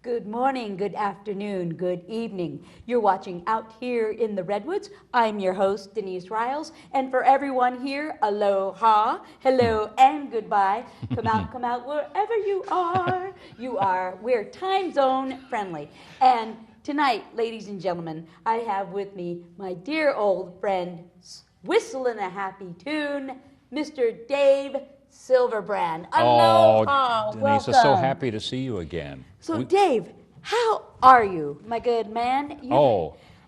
Good morning, good afternoon, good evening. You're watching Out Here in the Redwoods. I'm your host, Denise Riles. And for everyone here, aloha, hello, and goodbye. Come out wherever you are. We're time zone friendly. And tonight, ladies and gentlemen, I have with me my dear old friend, whistling a happy tune, Mr. Dave Silverbrand. Aloha, Denise, I'm so happy to see you again. So, Dave, how are you, my good man?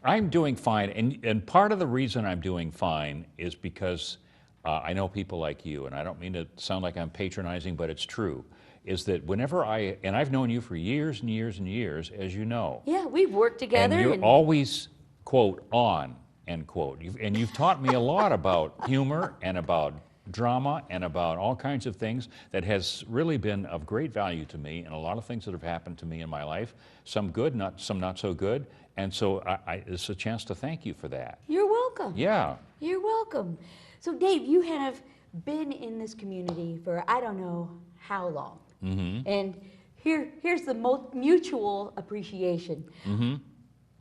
I'm doing fine. And part of the reason I'm doing fine is because I know people like you, and I don't mean to sound like I'm patronizing, but it's true, is that whenever and I've known you for years and years and years, as you know. Yeah, we've worked together. And you're always, quote, on, end quote. You've taught me a lot about humor and about drama and about all kinds of things that has really been of great value to me, and a lot of things that have happened to me in my life, some good, some not so good, and so it's a chance to thank you for that. You're welcome. Yeah. You're welcome. So Dave, you have been in this community for I don't know how long. Mm-hmm. And here's the most mutual appreciation. Mm-hmm.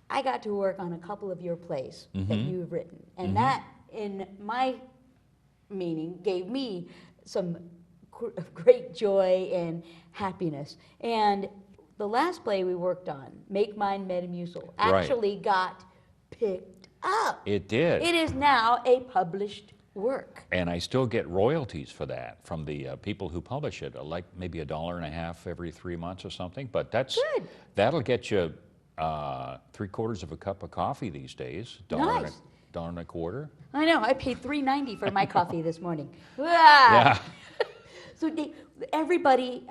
I got to work on a couple of your plays Mm-hmm. that you've written, and Mm-hmm. that in my meaning gave me some great joy and happiness. And the last play we worked on, Make Mine Metamucil, actually got picked up. It did. It is now a published work. And I still get royalties for that from the people who publish it, like maybe $1.50 every 3 months or something. But Good. That'll get you 3/4 of a cup of coffee these days. Nice. $1.25. I know. I paid $3.90 for my coffee this morning. Yeah. So Dave, everybody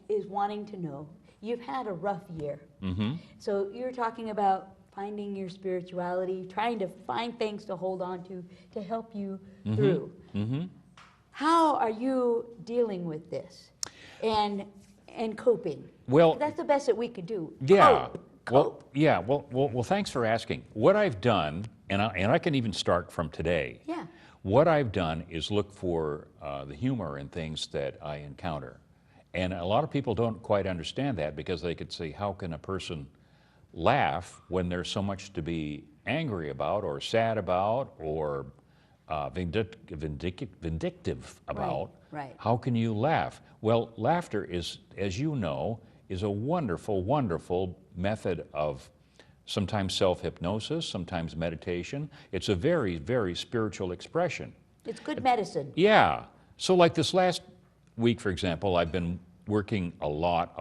is wanting to know. You've had a rough year. Mm-hmm. So you're talking about finding your spirituality, trying to find things to hold on to help you Mm-hmm. through. Mm-hmm. How are you dealing with this and coping? Well, That's the best that we could do. yeah. Cope. Well, thanks for asking. What I've done, and I can even start from today. Yeah. What I've done is look for the humor in things that I encounter. And a lot of people don't quite understand that, because they could say, how can a person laugh when there's so much to be angry about or sad about or vindictive about? Right. How can you laugh? Well, laughter is, as you know, is a wonderful, wonderful method of sometimes self-hypnosis, sometimes meditation. It's a very, very spiritual expression. It's good medicine. Yeah. So like this last week, for example, I've been working a lot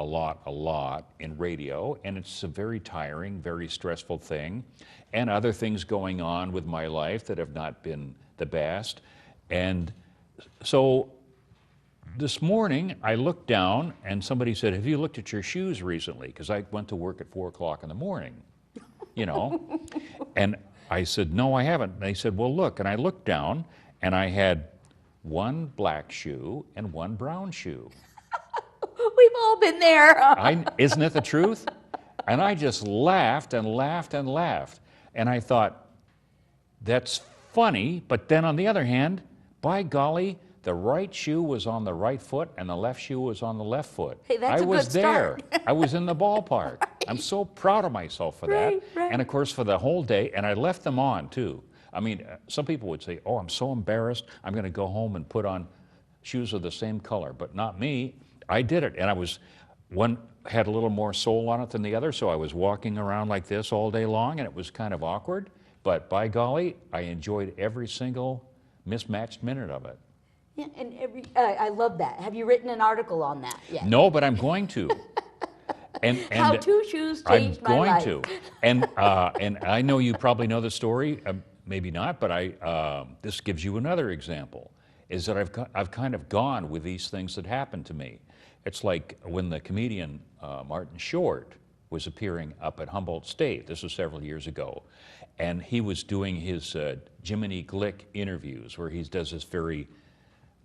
in radio, and it's a very tiring, very stressful thing, and other things going on with my life that have not been the best. And so this morning, I looked down, and somebody said, have you looked at your shoes recently? Because I went to work at 4 o'clock in the morning, you know. And I said, no, I haven't. And they said, well, look. And I looked down, and I had one black shoe and one brown shoe. We've all been there. Isn't it the truth? And I just laughed and laughed and laughed. And I thought, that's funny. But then on the other hand, by golly, the right shoe was on the right foot and the left shoe was on the left foot. Hey, that's I was good there. start. I was in the ballpark. I'm so proud of myself for that. Right. And of course, for the whole day, and I left them on too. I mean, some people would say, oh, I'm so embarrassed, I'm going to go home and put on shoes of the same color. But not me. I did it. And one had a little more sole on it than the other, so I was walking around like this all day long, and it was kind of awkward. But by golly, I enjoyed every single mismatched minute of it. Yeah, and I love that. Have you written an article on that yet? No, but I'm going to. And How 2 shoes changed my life. I'm going to. And I know you probably know the story, maybe not, but this gives you another example, is that I've kind of gone with these things that happened to me. It's like when the comedian Martin Short was appearing up at Humboldt State. This was several years ago. And he was doing his Jiminy Glick interviews, where he does this very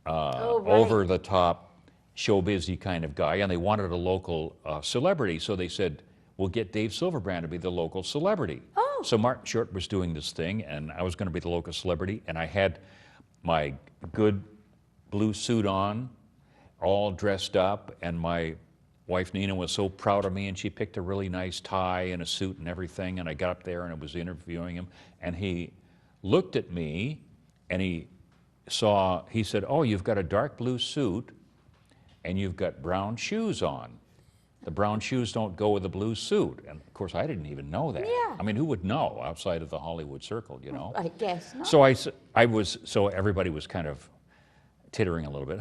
over-the-top, showbizy kind of guy, and they wanted a local celebrity, so they said, we'll get Dave Silverbrand to be the local celebrity. Oh. So Martin Short was doing this thing, and I was going to be the local celebrity, and I had my good blue suit on, all dressed up, and my wife Nina was so proud of me, and she picked a really nice tie and a suit and everything, and I got up there and I was interviewing him, and he looked at me and he said, "Oh, you've got a dark blue suit and you've got brown shoes on. The brown shoes don't go with the blue suit." And of course I didn't even know that. Yeah. I mean, who would know outside of the Hollywood circle, you know? I guess not. So everybody was kind of tittering a little bit.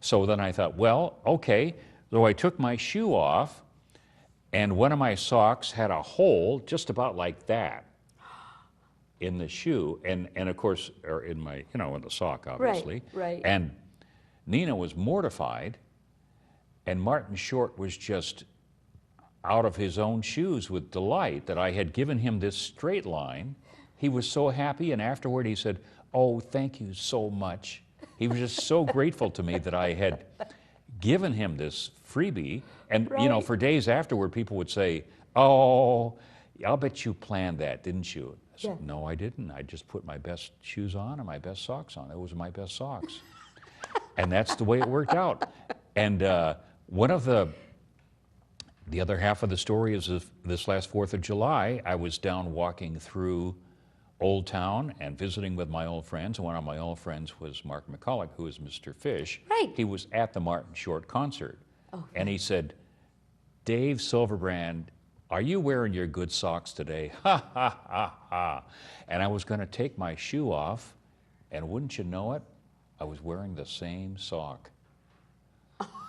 So then I thought, well, okay. So I took my shoe off, and one of my socks had a hole just about like that in the shoe, and of course, or in my, in the sock, obviously. Right. And Nina was mortified, and Martin Short was just out of his own shoes with delight that I had given him this straight line. He was so happy, and afterward he said, "Oh, thank you so much." He was just so grateful to me that I had given him this freebie. And, Right. for days afterward, people would say, "Oh, I'll bet you planned that, didn't you?" I said, Yeah. "No, I didn't. I just put my best shoes on and my best socks on. Those were my best socks." And that's the way it worked out. And one of the other half of the story is this last 4th of July, I was down walking through Old Town and visiting with my old friends. And one of my old friends was Mark McCulloch, who is Mr. Fish. Right. He was at the Martin Short concert. Oh. And he said, "Dave Silverbrand, are you wearing your good socks today?" Ha, ha, ha, ha. And I was going to take my shoe off, and wouldn't you know it, I was wearing the same sock.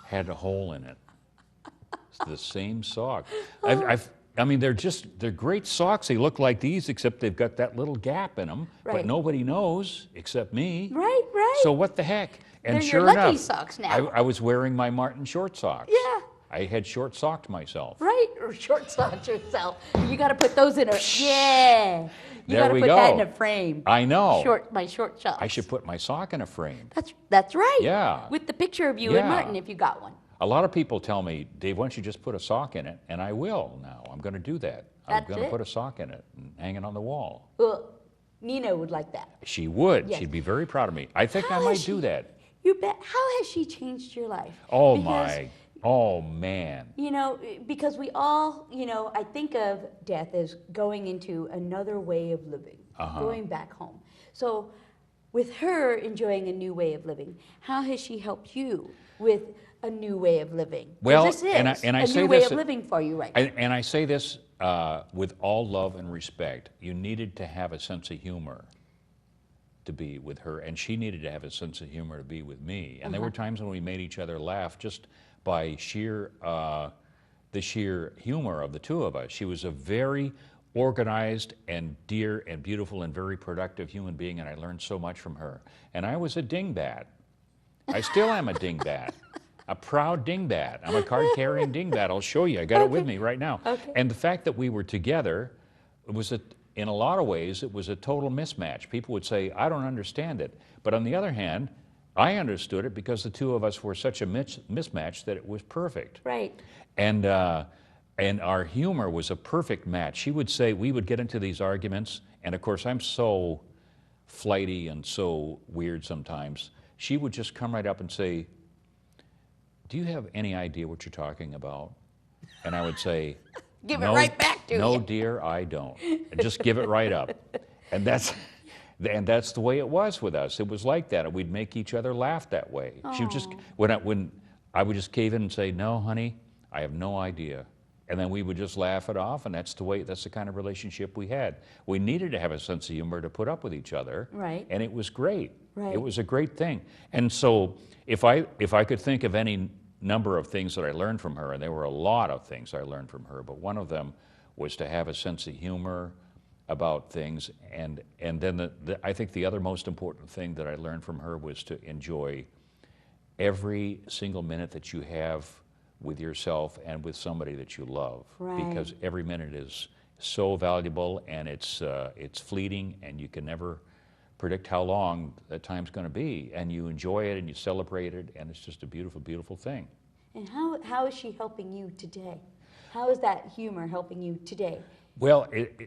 Had a hole in it. It's the same sock. I mean, they're great socks. They look like these, except they've got that little gap in them. Right. But nobody knows except me. Right. So what the heck? And They're sure your lucky enough, socks now. I was wearing my Martin Short socks. Yeah. I had short socked myself. Right, or short socks yourself. You got to put those in a, yeah. You There got to we put that in go. a frame. I know. My short socks. I should put my sock in a frame. That's right. Yeah. With the picture of you Yeah. and Martin, if you got one. A lot of people tell me, "Dave, why don't you just put a sock in it?" And I will now. I'm going to do that. I'm That's going to it? put a sock in it and hang it on the wall. Well, Nina would like that. She would. Yes. She'd be very proud of me. I think I How might has do she- that. You bet. How has she changed your life? Oh, Because, oh, man. Because we all, I think of death as going into another way of living, going back home. So with her enjoying a new way of living, how has she helped you with a new way of living? 'Cause Well, this is and I a say new way this- of living for you right now. And I say this with all love and respect. You needed to have a sense of humor to be with her, and she needed to have a sense of humor to be with me. And there were times when we made each other laugh just by the sheer humor of the two of us. She was a very organized and dear and beautiful and very productive human being, and I learned so much from her. And I was a dingbat. I still am a dingbat. A proud dingbat. I'm a card-carrying dingbat. I'll show you. I got it with me right now. Okay. And the fact that we were together, in a lot of ways, it was a total mismatch. People would say, "I don't understand it." But on the other hand, I understood it because the two of us were such a mismatch that it was perfect. Right. And our humor was a perfect match. She would say, we would get into these arguments, and of course I'm so flighty and so weird sometimes. She would just come right up and say, "Do you have any idea what you're talking about?" And I would say, Give "No, it right back to no, you." dear, I don't." Just give it right up. And that's the way it was with us. It was like that. We'd make each other laugh that way. She would just, when I would just cave in and say, "No, honey, I have no idea." And then we would just laugh it off, and that's the kind of relationship we had. We needed to have a sense of humor to put up with each other. Right. And it was great. Right. It was a great thing. And so if I could think of any number of things that I learned from her, and there were a lot of things I learned from her, but one of them was to have a sense of humor about things. And then I think the other most important thing that I learned from her was to enjoy every single minute that you have with yourself and with somebody that you love. Right. Because every minute is so valuable, and it's fleeting, and you can never predict how long that time's going to be. And you enjoy it and you celebrate it, and it's just a beautiful, beautiful thing. And how is she helping you today? How is that humor helping you today? Well,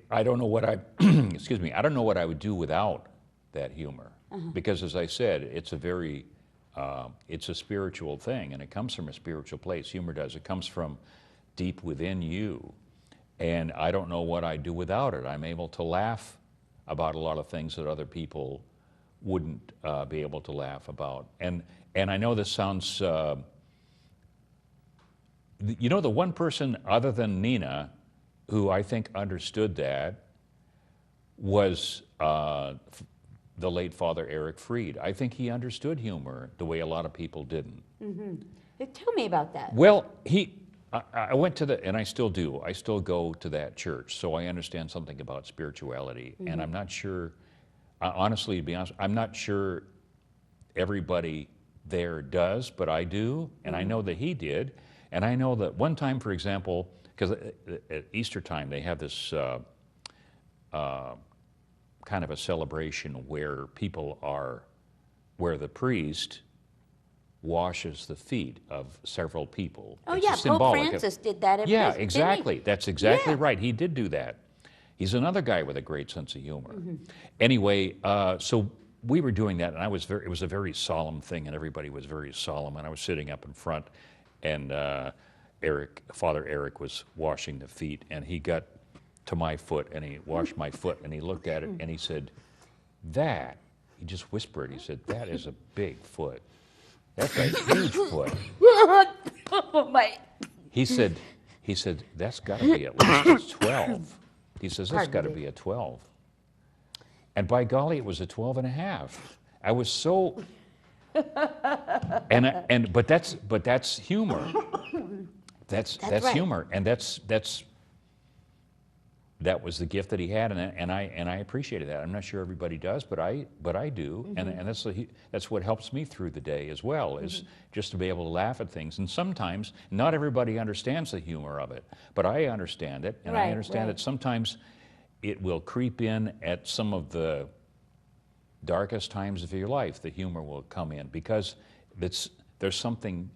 I don't know what excuse me, I don't know what I would do without that humor. Because as I said, it's a very It's a spiritual thing, and it comes from a spiritual place. Humor does. It comes from deep within you. And I don't know what I'd do without it. I'm able to laugh about a lot of things that other people wouldn't be able to laugh about. And I know this sounds, you know, the one person other than Nina who I think understood that was the late Father Eric Fried. I think he understood humor the way a lot of people didn't. Mm-hmm. Tell me about that. Well, I went to and I still do, I still go to that church, so I understand something about spirituality. Mm-hmm. And I'm not sure, honestly, to be honest, I'm not sure everybody there does, but I do, and I know that he did. And I know that one time, for example, because at Easter time they have this kind of a celebration where where the priest washes the feet of several people. Oh, it's yeah, Pope Francis did that at Yeah, Visit, exactly. That's exactly right. He did do that. He's another guy with a great sense of humor. Mm-hmm. Anyway, so we were doing that, and it was a very solemn thing, and everybody was very solemn, and I was sitting up in front, and Father Eric was washing the feet, and he got to my foot, and he washed my foot, and he looked at it, and he said, he just whispered, he said, "That is a big foot. That's a huge foot." Oh, my. He said, "That's got to be at least a 12. He says, "That's got to be a 12. And by golly, it was a 12 and a half. I was so, but that's humor. That's right. humor, and that was the gift that he had, and I appreciated that. I'm not sure everybody does, but I do, mm-hmm. and that's what helps me through the day as well, is mm-hmm. just to be able to laugh at things. And sometimes not everybody understands the humor of it, but I understand it, and I understand that sometimes it will creep in at some of the darkest times of your life. The humor will come in because there's something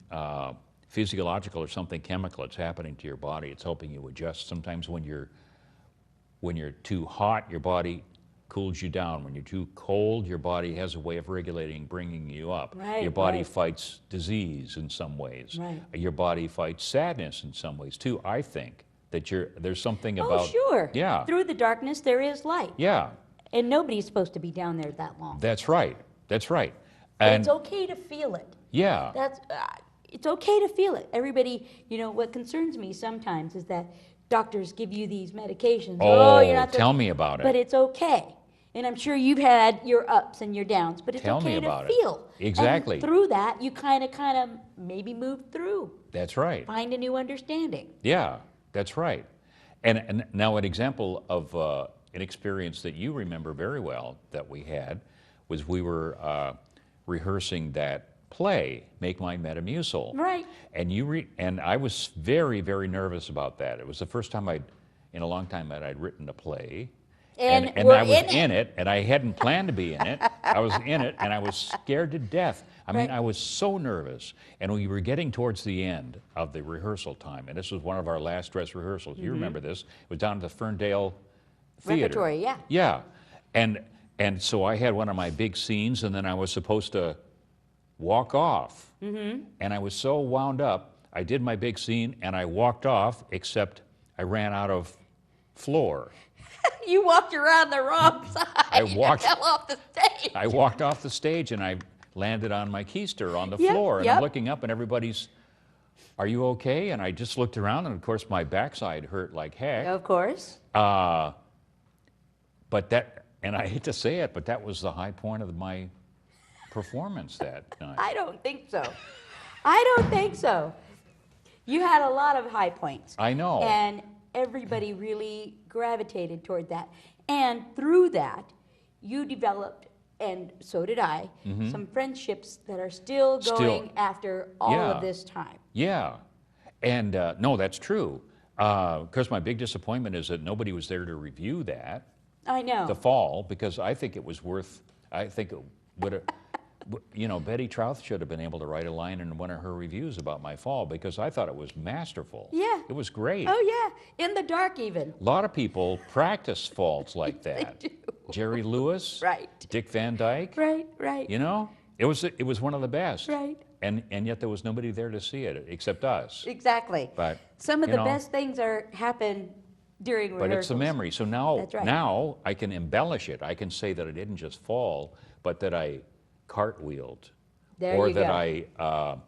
physiological or something chemical that's happening to your body. It's helping you adjust. Sometimes when you're too hot, your body cools you down. When you're too cold, your body has a way of regulating, bringing you up. Right, your body fights disease in some ways. Right. Your body fights sadness in some ways too. I think that there's something about... Oh, sure. Yeah. Through the darkness, there is light. Yeah. And nobody's supposed to be down there that long. That's right. That's right. But it's okay to feel it. Yeah. It's okay to feel it. Everybody, what concerns me sometimes is that doctors give you these medications. Oh, you're not tell me about it. But it's okay. And I'm sure you've had your ups and your downs, but it's okay to feel. Exactly. And through that, you kind of maybe move through. That's right. Find a new understanding. Yeah, that's right. And now an example of an experience that you remember very well that we had was we were rehearsing that play, Make My Metamucil. Right. And I was very, very nervous about that. It was the first time in a long time that I'd written a play. And I was in it, and I hadn't planned to be in it. I was in it, and I was scared to death. I mean, I was so nervous. And we were getting towards the end of the rehearsal time, and this was one of our last dress rehearsals. Mm-hmm. You remember this. It was down at the Ferndale Theater. Repertory, yeah. Yeah. And so I had one of my big scenes, and then I was supposed to walk off. Mm-hmm. And I was so wound up, I did my big scene, and I walked off, except I ran out of floor. You walked around the wrong side. I fell off the stage. I walked off the stage, and I landed on my keister on the floor. And I'm looking up, and everybody's, "Are you okay?" And I just looked around, and of course my backside hurt like heck. Of course. But and I hate to say it, but that was the high point of my performance that night. I don't think so. I don't think so. You had a lot of high points. I know. And everybody really gravitated toward that. And through that, you developed, and so did I, mm-hmm. some friendships that are still going after all of this time. Yeah. And no, that's true. Because my big disappointment is that nobody was there to review that. I know. The fall, because I think it was I think it would have, Betty Trouth should have been able to write a line in one of her reviews about my fall, because I thought it was masterful. Yeah. It was great. Oh, yeah. In the dark, even. A lot of people practice falls like that. They do. Jerry Lewis. Right. Dick Van Dyke. Right. It It was one of the best. Right. And yet there was nobody there to see it except us. Exactly. But some of you the know, best things happen during But rehearsals. it's a memory. So now, That's right. now I can embellish it. I can say that I didn't just fall, but that I cartwheeled. There or you that go.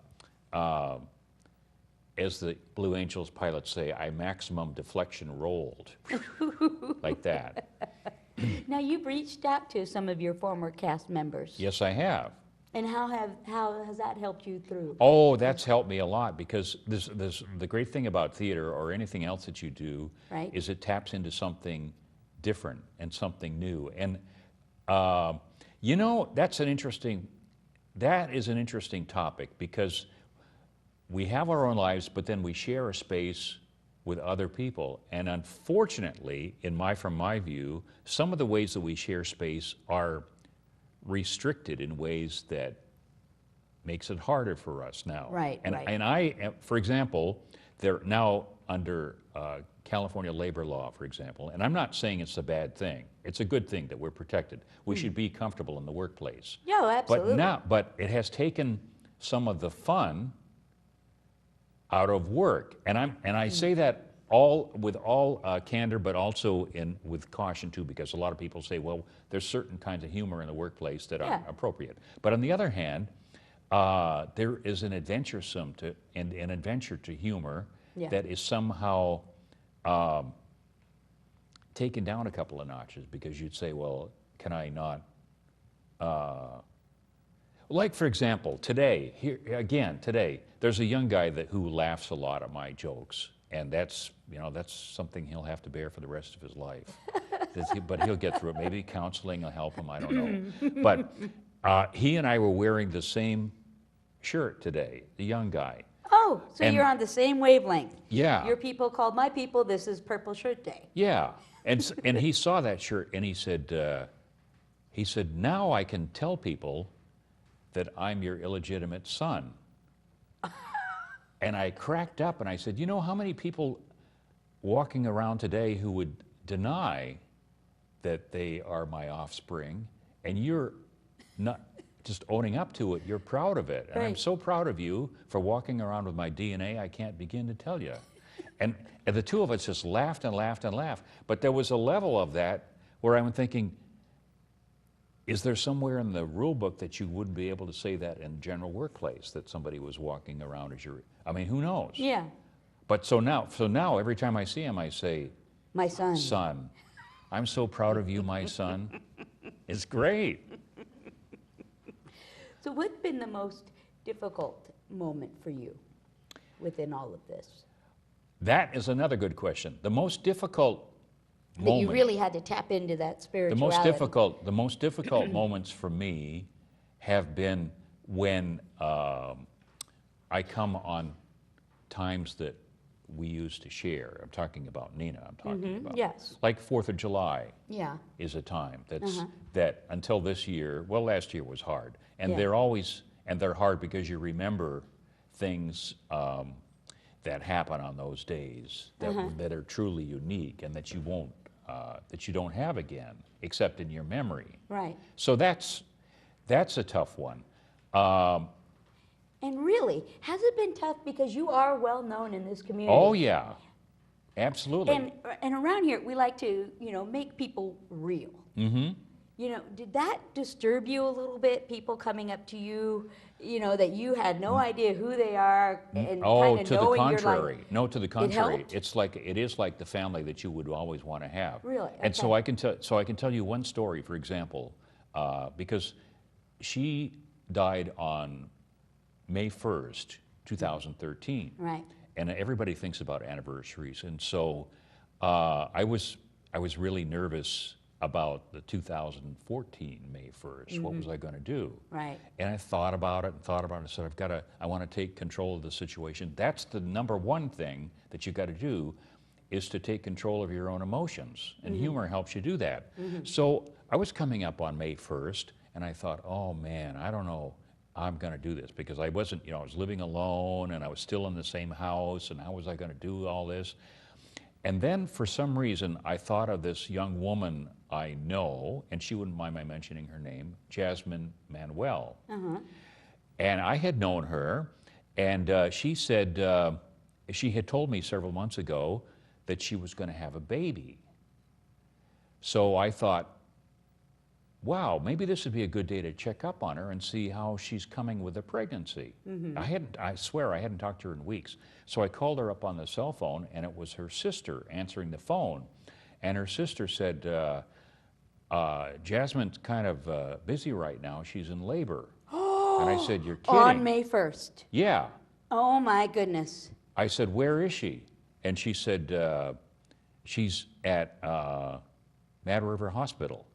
I, as the Blue Angels pilots say, I maximum deflection rolled. Like that. Now, you've reached out to some of your former cast members. Yes, I have. And how has that helped you through? Oh, that's helped me a lot because the great thing about theater or anything else that you do Right. is it taps into something different and something new. And that is an interesting topic because we have our own lives, but then we share a space with other people. And unfortunately, from my view, some of the ways that we share space are restricted in ways that makes it harder for us now. Right, and, right. And for example, they're now under California labor law, for example, and I'm not saying it's a bad thing. It's a good thing that we're protected. We should be comfortable in the workplace. Yeah, absolutely. But it has taken some of the fun out of work, and I say that with all candor, but also with caution too, because a lot of people say, well, there's certain kinds of humor in the workplace that are appropriate. But on the other hand, there is an adventure to humor that is somehow taken down a couple of notches, because you'd say, well, can I not? Like, for example, today, there's a young guy who laughs a lot at my jokes, and that's something he'll have to bear for the rest of his life. But he'll get through it. Maybe counseling will help him, I don't know. But he and I were wearing the same shirt today, the young guy. Oh, so you're on the same wavelength. Yeah. Your people called my people, this is Purple Shirt Day. Yeah, and he saw that shirt, and he said, now I can tell people that I'm your illegitimate son. And I cracked up and I said, you know how many people walking around today who would deny that they are my offspring, and you're not just owning up to it, you're proud of it. And Right. I'm so proud of you for walking around with my DNA, I can't begin to tell you. And the two of us just laughed and laughed and laughed. But there was a level of that where I'm thinking, is there somewhere in the rule book that you wouldn't be able to say that in general workplace, that somebody was walking around as I mean, who knows? Yeah. But so now every time I see him, I say, My son. son, I'm so proud of you, my son. It's great. So what's been the most difficult moment for you within all of this? That is another good question. The most difficult That moment. you really had to tap into that The spirituality. most difficult moments for me have been when I come on times that we used to share. I'm talking about Nina. I'm talking about yes. like 4th of July Yeah. is a time that until this year. Well, last year was hard, and Yeah. they're hard because you remember things that happen on those days that are truly unique and that you won't. That you don't have again, except in your memory. Right. So that's a tough one. And really, has it been tough because you are well known in this community? Oh yeah, absolutely. And around here, we like to, make people real. Mm-hmm. Did that disturb you a little bit? People coming up to you, that you had no idea who they are, and Oh, kind of to the knowing contrary. you're like, No, to the contrary. helped? It is like the family that you would always want to have. Really? And so Okay. I can tell you one story, for example, because she died on May 1st, 2013. right. And everybody thinks about anniversaries, and so I was really nervous about the 2014 May 1st. What was I going to do? Right. And I thought about it and said, I want to take control of the situation. That's the number one thing that you got to do, is to take control of your own emotions, and humor helps you do that. So I was coming up on May 1st, and I thought, oh man, I don't know, I'm going to do this, because I wasn't, I was living alone, and I was still in the same house, and how was I going to do all this? And then for some reason, I thought of this young woman I know, and she wouldn't mind my mentioning her name, Jasmine Manuel. And I had known her, and she said, she had told me several months ago that she was going to have a baby. So I thought, wow, maybe this would be a good day to check up on her and see how she's coming with the pregnancy. I swear I hadn't talked to her in weeks. So I called her up on the cell phone, and it was her sister answering the phone. And her sister said, Jasmine's kind of busy right now. She's in labor. And I said, you're kidding. On May 1st. Yeah. Oh my goodness. I said, where is she? And she said, she's at Mad River Hospital.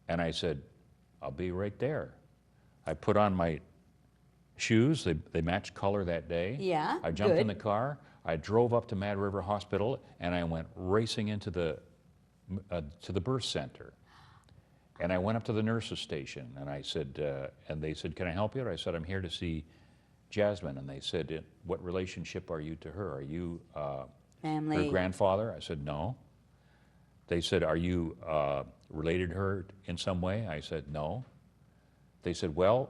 And I said, I'll be right there. I put on my shoes. They matched color that day. Yeah, I jumped good. in the car. I drove up to Mad River Hospital, and I went racing into the birth center. And I went up to the nurse's station, and I said, and they said, can I help you? And I said, I'm here to see Jasmine. And they said, what relationship are you to her? Are you Family. her grandfather? I said, no. They said, are you related to her in some way? I said, no. They said, well,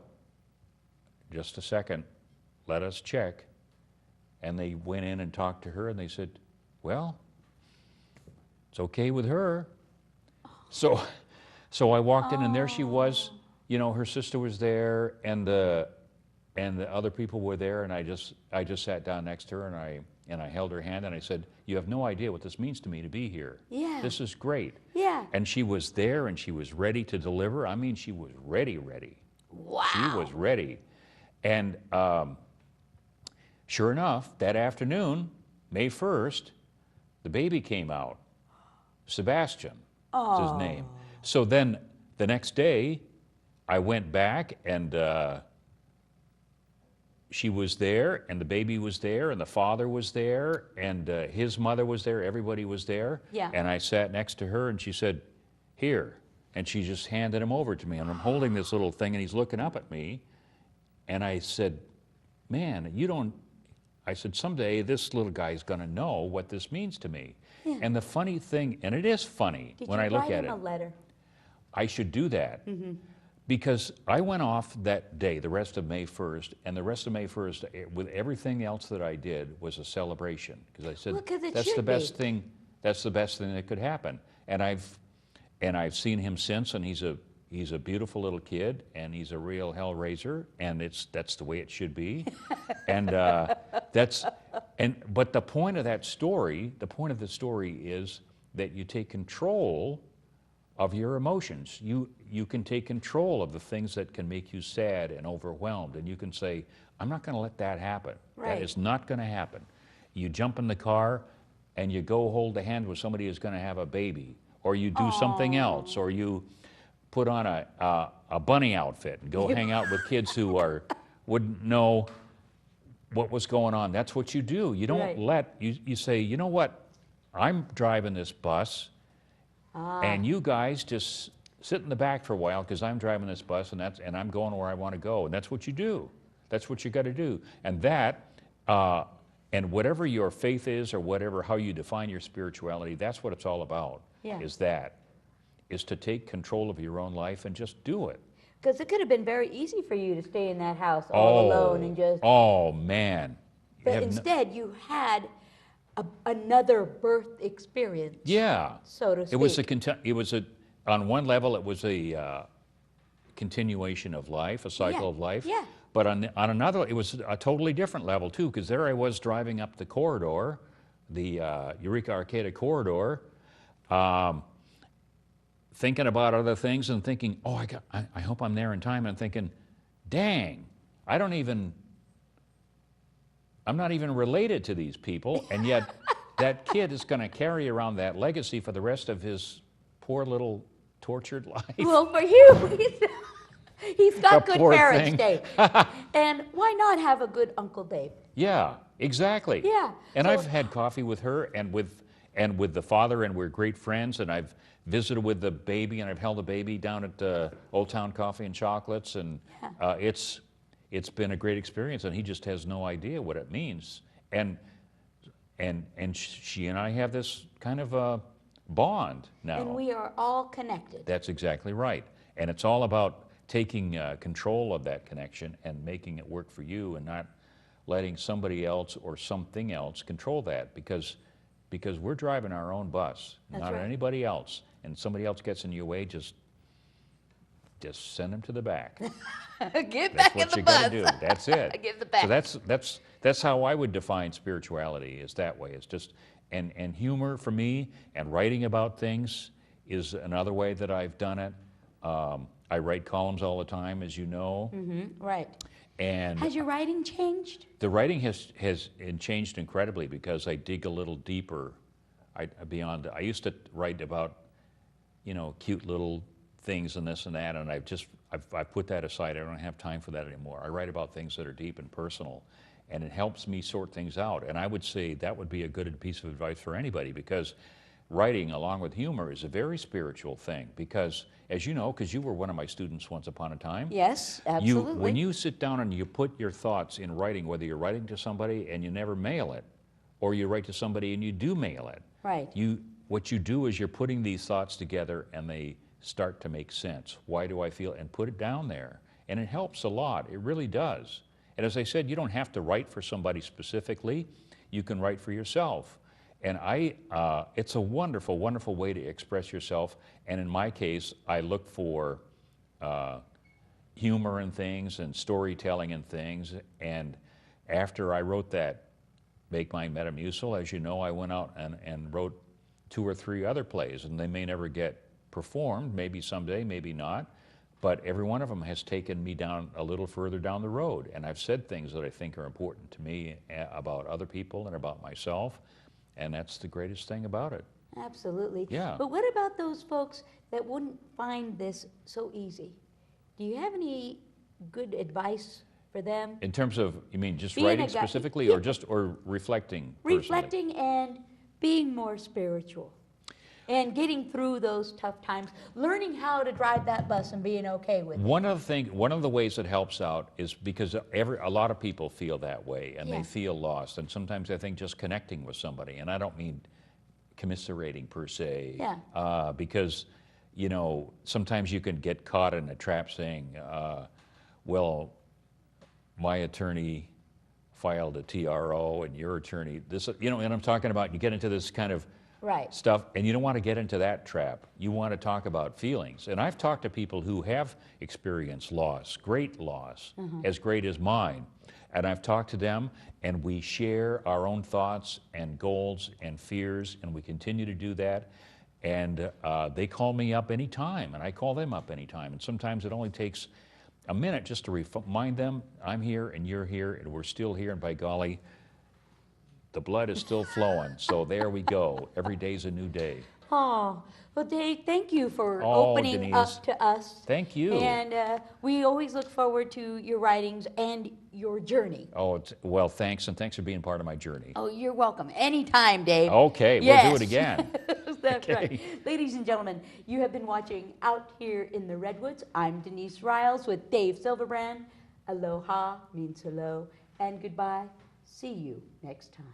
just a second, let us check. And they went in and talked to her, and they said, well, it's okay with her. So I walked in, and there she was. You know, her sister was there, and the other people were there, and I just sat down next to her, and I held her hand, and I said, you have no idea what this means to me to be here. Yeah. This is great. Yeah. And she was there, and she was ready to deliver. I mean, she was ready. Wow. She was ready. And sure enough, that afternoon, May 1st, the baby came out. Sebastian is his name. So then the next day, I went back, and she was there, and the baby was there, and the father was there, and his mother was there. Everybody was there. Yeah. And I sat next to her, and she said, here. And she just handed him over to me, and I'm holding this little thing, and he's looking up at me. And I said, man, I said, someday this little guy's going to know what this means to me. Yeah. And the funny thing, and it is funny when I look at it. Did you write him a letter? I should do that. Because I went off that day, the rest of May 1st, and the rest of May 1st, with everything else that I did, was a celebration. Because I said, that's the best thing. That's the best thing that could happen. And I've seen him since, and he's a beautiful little kid, and he's a real hellraiser, and that's the way it should be. And but the point of that story, the point of the story is that you take control of your emotions. You can take control of the things that can make you sad and overwhelmed, and you can say, I'm not going to let that happen. Right. That is not going to happen. You jump in the car and you go hold the hand with somebody who's going to have a baby, or you do something else, or you put on a bunny outfit and go hang out with kids who wouldn't know what was going on. That's what you do. You don't you say, you know what, I'm driving this bus, and you guys just sit in the back for a while because I'm driving this bus, and I'm going where I want to go. And that's what you do. That's what you got to do. And and whatever your faith is, or how you define your spirituality, that's what it's all about. Yeah. Is to take control of your own life and just do it. Because it could have been very easy for you to stay in that house all alone and just... Oh, man. But instead, you had another birth experience. Yeah. So to speak. It was on one level, it was a continuation of life, a cycle of life. Yeah. But on another, it was a totally different level, too, because there I was driving up the corridor, the Eureka Arcata corridor, thinking about other things and thinking, oh, I hope I'm there in time, and thinking, dang, I'm not even related to these people, and yet that kid is going to carry around that legacy for the rest of his poor little tortured life. Well, for you, he's got good parents, Dave. And why not have a good Uncle Dave? Yeah, exactly. Yeah. And I've had coffee with her and with the father, and we're great friends, and I've visited with the baby, and I've held the baby down at Old Town Coffee and Chocolates, and it's been a great experience, and he just has no idea what it means. And she and I have this kind of bond now. And we are all connected. That's exactly right. And it's all about taking control of that connection and making it work for you and not letting somebody else or something else control that because we're driving our own bus, That's not right. anybody else. And somebody else gets in your way, just send them to the back. Get That's back in what the you bus. got to do. That's it. Give the back. So that's how I would define spirituality, is that way. It's just and humor for me and writing about things is another way that I've done it. I write columns all the time, as you know. Right. And Has your writing changed? the writing has changed incredibly because I dig a little deeper. I used to write about, cute little things and this and that, and I've put that aside. I don't have time for that anymore. I write about things that are deep and personal, and it helps me sort things out. And I would say that would be a good piece of advice for anybody, because writing along with humor is a very spiritual thing, because as you know, because you were one of my students once upon a time. Yes, absolutely. When you sit down and you put your thoughts in writing, whether you're writing to somebody and you never mail it, or you write to somebody and you do mail it. Right. What you do is you're putting these thoughts together and they start to make sense. Why do I feel? And put it down there. And it helps a lot. It really does. And as I said, you don't have to write for somebody specifically. You can write for yourself. And it's a wonderful, wonderful way to express yourself. And in my case, I look for humor in things and storytelling in things. And after I wrote that Make Mine Metamucil, as you know, I went out and wrote 2 or 3 other plays, and they may never get performed, maybe someday, maybe not. But every one of them has taken me down a little further down the road. And I've said things that I think are important to me about other people and about myself. And that's the greatest thing about it. Absolutely. Yeah. But what about those folks that wouldn't find this so easy? Do you have any good advice for them? In terms of, you mean just Being a writing guy- specifically, yeah. or reflecting personally? Reflecting and being more spiritual. And getting through those tough times, learning how to drive that bus and being okay with it. One of the ways that helps out is because a lot of people feel that way, and Yeah. they feel lost. And sometimes I think just connecting with somebody, and I don't mean commiserating per se, Yeah. because sometimes you can get caught in a trap saying, well, my attorney filed a TRO and your attorney this, and I'm talking about, you get into this kind of Right. stuff, and you don't want to get into that trap. You want to talk about feelings. And I've talked to people who have experienced loss, great loss, as great as mine. And I've talked to them, and we share our own thoughts and goals and fears, and we continue to do that. And they call me up anytime, and I call them up anytime. And sometimes it only takes a minute just to remind them, I'm here and you're here, and we're still here, and by golly, the blood is still flowing. So there we go. Every day's a new day. Oh, well, Dave, thank you for Oh, opening Denise. up to us. Thank you. And we always look forward to your writings and your journey. Oh, well, thanks, and thanks for being part of my journey. Oh, you're welcome. Anytime, Dave. Okay, Yes. we'll do it again. That's Okay. right. Ladies and gentlemen, you have been watching Out Here in the Redwoods. I'm Denise Riles with Dave Silverbrand. Aloha means hello, and goodbye. See you next time.